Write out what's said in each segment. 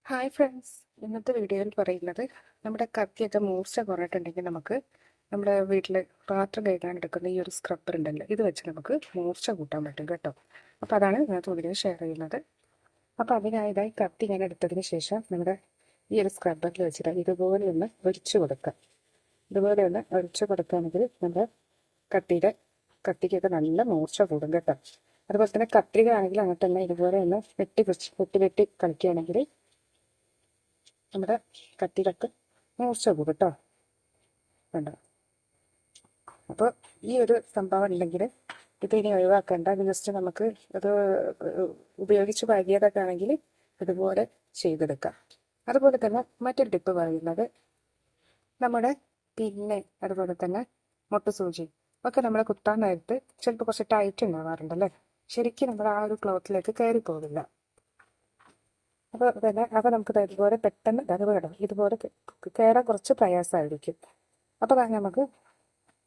Hi friends, ഇന്നത്തെ വീഡിയോയിൽ പറയുന്നത് നമ്മുടെ കത്തിയൊക്കെ മൂർച്ച കുറഞ്ഞിട്ടുണ്ടെങ്കിൽ നമുക്ക് നമ്മുടെ വീട്ടിൽ പാത്രം കഴുകാൻ എടുക്കുന്ന ഈ ഒരു സ്ക്രബ്ബർ ഉണ്ടല്ലോ, ഇത് വെച്ച് നമുക്ക് മൂർച്ച കൂട്ടാൻ പറ്റും കേട്ടോ. അപ്പോൾ അതാണ് ഇന്നത്തെ വീഡിയോ ഷെയർ ചെയ്യുന്നത്. അപ്പോൾ അതിനായതായി കത്തി ഞാൻ എടുത്തതിന് ശേഷം നമ്മുടെ ഈ ഒരു സ്ക്രബ്ബറിൽ വെച്ചിട്ട് ഇതുപോലെ ഒന്ന് ഒഴിച്ചു കൊടുക്കുക. ഇതുപോലെ ഒന്ന് ഒഴിച്ചു കൊടുക്കുകയാണെങ്കിൽ നമ്മുടെ കത്തിക്കൊക്കെ നല്ല മൂർച്ച കൂടും കേട്ടോ. അതുപോലെ തന്നെ കത്രിക ആണെങ്കിൽ അങ്ങനെ തന്നെ ഇതുപോലെ ഒന്ന് വെട്ടി കളിക്കുകയാണെങ്കിൽ നമ്മുടെ കത്തിയിലൊക്കെ മൂർച്ച കൂടും കേട്ടോ. വേണ്ട. അപ്പോൾ ഈ ഒരു സംഭവം ഉണ്ടെങ്കിൽ ഇത് ഇനി ഒഴിവാക്കേണ്ട. അത് ജസ്റ്റ് നമുക്ക് അത് ഉപയോഗിച്ച് പഴകിയതൊക്കെ ആണെങ്കിൽ ഇതുപോലെ ചെയ്തെടുക്കാം. അതുപോലെ തന്നെ മറ്റൊരു ടിപ്പ് പറയുന്നത്, നമ്മുടെ പിന്നെ അതുപോലെ തന്നെ മുട്ടുസൂചി ഒക്കെ നമ്മൾ കുത്താൻ നേരത്ത് ചിലപ്പോൾ കുറച്ച് ടൈറ്റ് ഉണ്ടാവാറുണ്ടല്ലേ, ശരിക്കും നമ്മൾ ആ ഒരു ക്ലോത്തിലേക്ക് കയറി പോകില്ല. അപ്പോൾ നമുക്ക് ഇതുപോലെ പെട്ടെന്ന് വേണം, ഇതുപോലെ കയറാൻ കുറച്ച് പ്രയാസമായിരിക്കും. അപ്പോൾ നമുക്ക്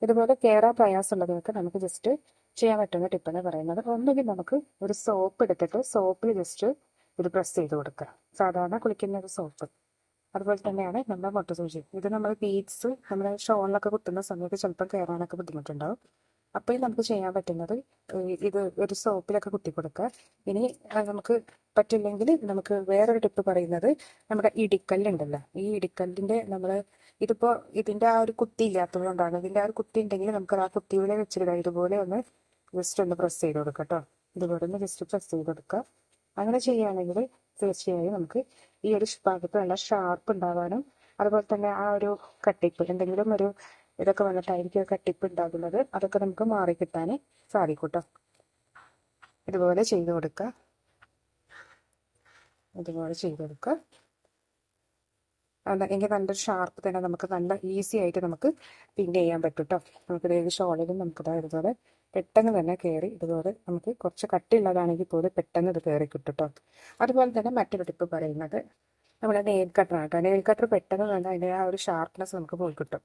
ഇതുപോലെ കയറാൻ പ്രയാസമുള്ളതൊക്കെ നമുക്ക് ജസ്റ്റ് ചെയ്യാൻ പറ്റുന്ന ടിപ്പെന്ന് പറയുന്നത്, ഒന്നുകിൽ നമുക്ക് ഒരു സോപ്പ് എടുത്തിട്ട് സോപ്പിൽ ജസ്റ്റ് ഇത് പ്രസ് ചെയ്ത് കൊടുക്കുക. സാധാരണ കുളിക്കുന്ന ഒരു സോപ്പ്. അതുപോലെ തന്നെയാണ് നമ്മുടെ മുട്ടുസൂചി. ഇത് നമ്മൾ ബീഡ്സ് നമ്മുടെ ഷോളിലൊക്കെ കുത്തുന്ന സമയത്ത് ചിലപ്പോൾ കയറാനൊക്കെ ബുദ്ധിമുട്ടുണ്ടാവും. അപ്പോൾ നമുക്ക് ചെയ്യാൻ പറ്റുന്നത് ഇത് ഒരു സോപ്പിലൊക്കെ കുത്തി കൊടുക്കുക. ഇനി നമുക്ക് പറ്റില്ലെങ്കിൽ നമുക്ക് വേറൊരു ടിപ്പ് പറയുന്നത്, നമ്മുടെ ഇടിക്കല്ലുണ്ടല്ലോ, ഈ ഇടിക്കല്ലിൻ്റെ നമ്മൾ ഇതിപ്പോൾ ഇതിൻ്റെ ആ ഒരു കുത്തി ഇല്ലാത്തതുകൊണ്ടാണ്. ഇതിൻ്റെ ആ ഒരു കുത്തി ഉണ്ടെങ്കിൽ നമുക്ക് ആ കുത്തിയിലെ വെച്ചിട്ട് ഇതുപോലെ ഒന്ന് ജസ്റ്റ് ഒന്ന് പ്രസ് ചെയ്ത് കൊടുക്കുക കേട്ടോ. ഇതുപോലെ ഒന്ന് ജസ്റ്റ് പ്രസ് ചെയ്ത് കൊടുക്കുക. അങ്ങനെ ചെയ്യുകയാണെങ്കിൽ തീർച്ചയായും നമുക്ക് ഈ ഒരു ഭാഗത്ത് നല്ല ഷാർപ്പ് ഉണ്ടാവാനും അതുപോലെ തന്നെ ആ ഒരു കട്ടിപ്പ് എന്തെങ്കിലും ഒരു ഇതൊക്കെ വന്നിട്ടായിരിക്കും കട്ടിപ്പ് ഉണ്ടാകുന്നത്, അതൊക്കെ നമുക്ക് മാറിക്കിട്ടാൻ സാധിക്കും കേട്ടോ. ഇതുപോലെ ചെയ്ത് കൊടുക്കുക. ഇതുപോലെ ചെയ്ത് കൊടുക്കുക. എങ്കിൽ നല്ലൊരു ഷാർപ്പ് തന്നെ നമുക്ക് നല്ല ഈസി ആയിട്ട് നമുക്ക് പിൻ ചെയ്യാൻ പറ്റും കേട്ടോ. നമുക്ക് ഏത് ഷോളിലും നമുക്കിതാ ഇതുപോലെ പെട്ടെന്ന് തന്നെ കയറി, ഇതുപോലെ നമുക്ക് കുറച്ച് കട്ടിയുള്ളതാണെങ്കിൽ പോലും പെട്ടെന്ന് ഇത് കയറി കിട്ടും കേട്ടോ. അതുപോലെ തന്നെ മറ്റൊരു ടിപ്പ് പറയുന്നത്, നമ്മുടെ നെയിൽ കട്ടറാണ് കേട്ടോ. നെയിൽ കട്ടർ പെട്ടെന്ന് തന്നെ അതിൻ്റെ ആ ഒരു ഷാർപ്നെസ് നമുക്ക് പോയി കിട്ടും.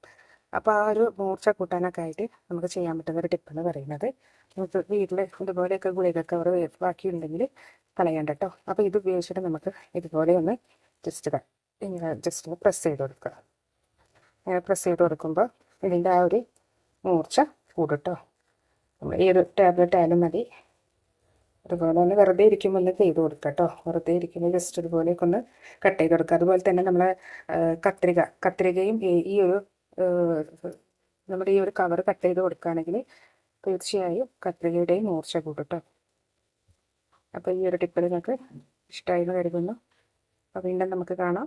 അപ്പോൾ ആ ഒരു മൂർച്ച കൂട്ടാനൊക്കെ ആയിട്ട് നമുക്ക് ചെയ്യാൻ പറ്റുന്ന ഒരു ടിപ്പെന്ന് പറയുന്നത്, നമുക്ക് വീട്ടിൽ ഇതുപോലെയൊക്കെ ഗുളിക കവർ ബാക്കിയുണ്ടെങ്കിൽ കളയണ്ട കേട്ടോ. അപ്പോൾ ഇത് ഉപയോഗിച്ചിട്ട് നമുക്ക് ഇതുപോലെ ഒന്ന് ഇങ്ങനെ ജസ്റ്റ് ഒന്ന് പ്രസ് ചെയ്ത് കൊടുക്കുക. ഇങ്ങനെ പ്രസ് ചെയ്ത് കൊടുക്കുമ്പോൾ ഇതിൻ്റെ ആ ഒരു മൂർച്ച കൂടും കേട്ടോ. ഈ ഒരു ടാബ്ലറ്റ് ആയാലും മതി. അതുപോലെ ഒന്ന് വെറുതെ ഇരിക്കുമ്പോൾ ഒന്ന് ചെയ്ത് കൊടുക്കുക കേട്ടോ. വെറുതെ ഇരിക്കുമ്പോൾ ജസ്റ്റ് ഇതുപോലെയൊക്കെ ഒന്ന് കട്ട് ചെയ്ത് കൊടുക്കുക. അതുപോലെ തന്നെ നമ്മളെ കത്രികയും ഈ ഒരു നമ്മുടെ ഈ ഒരു കവർ കട്ട് ചെയ്ത് കൊടുക്കുകയാണെങ്കിൽ തീർച്ചയായും കത്രികയുടെയും മൂർച്ച കൂടും കേട്ടോ. അപ്പോൾ ഈ ഒരു ടിപ്പ് നിങ്ങൾക്ക് ഇഷ്ടമായി എന്ന് കരുതുന്നു. അപ്പോൾ വീണ്ടും നമുക്ക് കാണാം.